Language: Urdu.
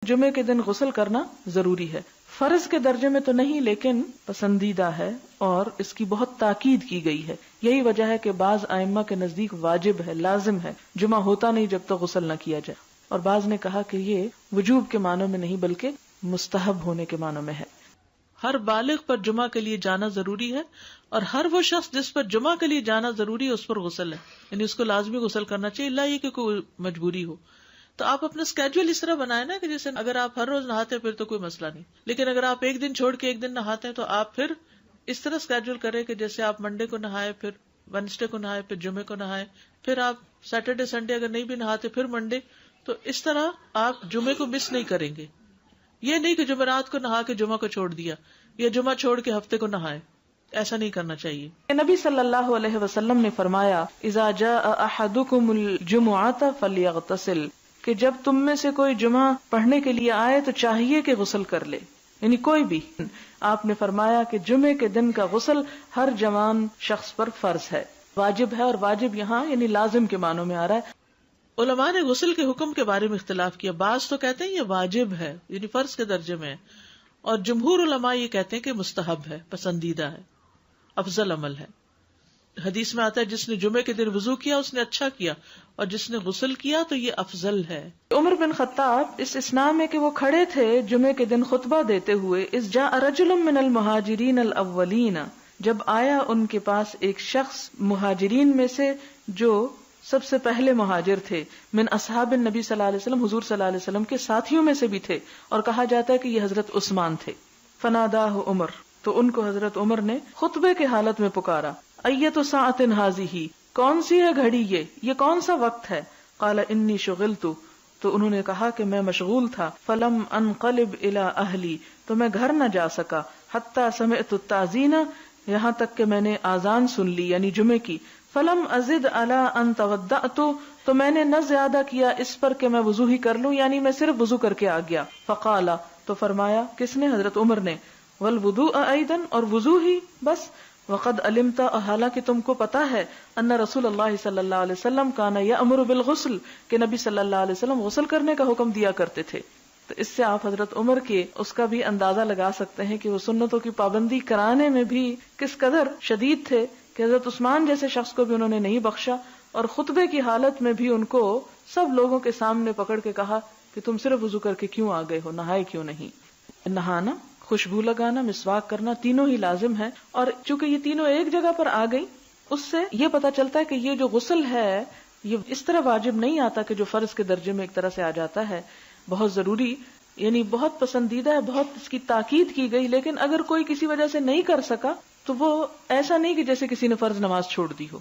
جمعے کے دن غسل کرنا ضروری ہے. فرض کے درجے میں تو نہیں لیکن پسندیدہ ہے اور اس کی بہت تاکید کی گئی ہے. یہی وجہ ہے کہ بعض ائمہ کے نزدیک واجب ہے، لازم ہے، جمعہ ہوتا نہیں جب تک غسل نہ کیا جائے. اور بعض نے کہا کہ یہ وجوب کے معنوں میں نہیں بلکہ مستحب ہونے کے معنوں میں ہے. ہر بالغ پر جمعہ کے لیے جانا ضروری ہے اور ہر وہ شخص جس پر جمعہ کے لیے جانا ضروری ہے اس پر غسل ہے، یعنی اس کو لازمی غسل کرنا چاہیے، الا یہ کہ کوئی مجبوری ہو. تو آپ اپنا اسکیجول اس طرح بنائیں نا کہ جیسے اگر آپ ہر روز نہاتے ہیں پھر تو کوئی مسئلہ نہیں، لیکن اگر آپ ایک دن چھوڑ کے ایک دن نہاتے ہیں تو آپ پھر اس طرح اسکیجول کریں کہ جیسے آپ منڈے کو نہائے، پھر وینسڈے کو نہائے، پھر جمعے کو نہائے، پھر آپ سیٹرڈے سنڈے اگر نہیں بھی نہاتے پھر منڈے. تو اس طرح آپ جمعے کو مس نہیں کریں گے. یہ نہیں کہ جمعرات کو نہا کے جمعہ کو چھوڑ دیا یا جمعہ چھوڑ کے ہفتے کو نہائے، ایسا نہیں کرنا چاہیے. نبی صلی اللہ علیہ وسلم نے فرمایا اذا جاء احدکم الجمعۃ فلیغتسل، کہ جب تم میں سے کوئی جمعہ پڑھنے کے لیے آئے تو چاہیے کہ غسل کر لے، یعنی کوئی بھی. آپ نے فرمایا کہ جمعے کے دن کا غسل ہر جوان شخص پر فرض ہے، واجب ہے، اور واجب یہاں یعنی لازم کے معنوں میں آ رہا ہے. علماء نے غسل کے حکم کے بارے میں اختلاف کیا. بعض تو کہتے ہیں یہ واجب ہے یعنی فرض کے درجے میں ہے، اور جمہور علماء یہ کہتے ہیں کہ مستحب ہے، پسندیدہ ہے، افضل عمل ہے. حدیث میں آتا ہے جس نے جمعے کے دن وضو کیا اس نے اچھا کیا، اور جس نے غسل کیا تو یہ افضل ہے. عمر بن خطاب اس اسنا میں کہ وہ کھڑے تھے جمعے کے دن خطبہ دیتے ہوئے، اذ جاء رجل من المہاجرین الاولین، جب آیا ان کے پاس ایک شخص مہاجرین میں سے جو سب سے پہلے مہاجر تھے، من اصحاب النبی صلی اللہ علیہ وسلم، حضور صلی اللہ علیہ وسلم کے ساتھیوں میں سے بھی تھے، اور کہا جاتا ہے کہ یہ حضرت عثمان تھے. فناداہ عمر، تو ان کو حضرت عمر نے خطبے کے حالت میں پکارا. ایت ساعۃ ھذہ، کون سی ہے گھڑی یہ کون سا وقت ہے؟ قال انی شغلت، تو انہوں نے کہا کہ میں مشغول تھا. فلم انقلب الی اہلی، تو میں گھر نہ جا سکا. حتی سمعت التاذین، یہاں تک کہ میں نے آذان سن لی یعنی جمعے کی. فلم ازد علی ان توضأت، تو میں نے نہ زیادہ کیا اس پر کہ میں وضو ہی کر لوں، یعنی میں صرف وضو کر کے آ گیا. فقال، تو فرمایا کس نے؟ حضرت عمر نے. والوضوء ایضا، اور وضو ہی بس. وقد علمت، حالانکہ تم کو پتا ہے، ان رسول اللہ صلی اللہ علیہ وسلم کان یأمر بالغسل، کہ نبی صلی اللہ علیہ وسلم غسل کرنے کا حکم دیا کرتے تھے. تو اس سے آپ حضرت عمر کے اس کا بھی اندازہ لگا سکتے ہیں کہ وہ سنتوں کی پابندی کرانے میں بھی کس قدر شدید تھے، کہ حضرت عثمان جیسے شخص کو بھی انہوں نے نہیں بخشا، اور خطبے کی حالت میں بھی ان کو سب لوگوں کے سامنے پکڑ کے کہا کہ تم صرف وضو کر کے کیوں آ گئے ہو، نہائے کیوں نہیں. نہانا، خوشبو لگانا، مسواک کرنا، تینوں ہی لازم ہے. اور چونکہ یہ تینوں ایک جگہ پر آ گئی، اس سے یہ پتا چلتا ہے کہ یہ جو غسل ہے یہ اس طرح واجب نہیں آتا کہ جو فرض کے درجے میں ایک طرح سے آ جاتا ہے، بہت ضروری، یعنی بہت پسندیدہ ہے، بہت اس کی تاکید کی گئی. لیکن اگر کوئی کسی وجہ سے نہیں کر سکا تو وہ ایسا نہیں کہ جیسے کسی نے فرض نماز چھوڑ دی ہو.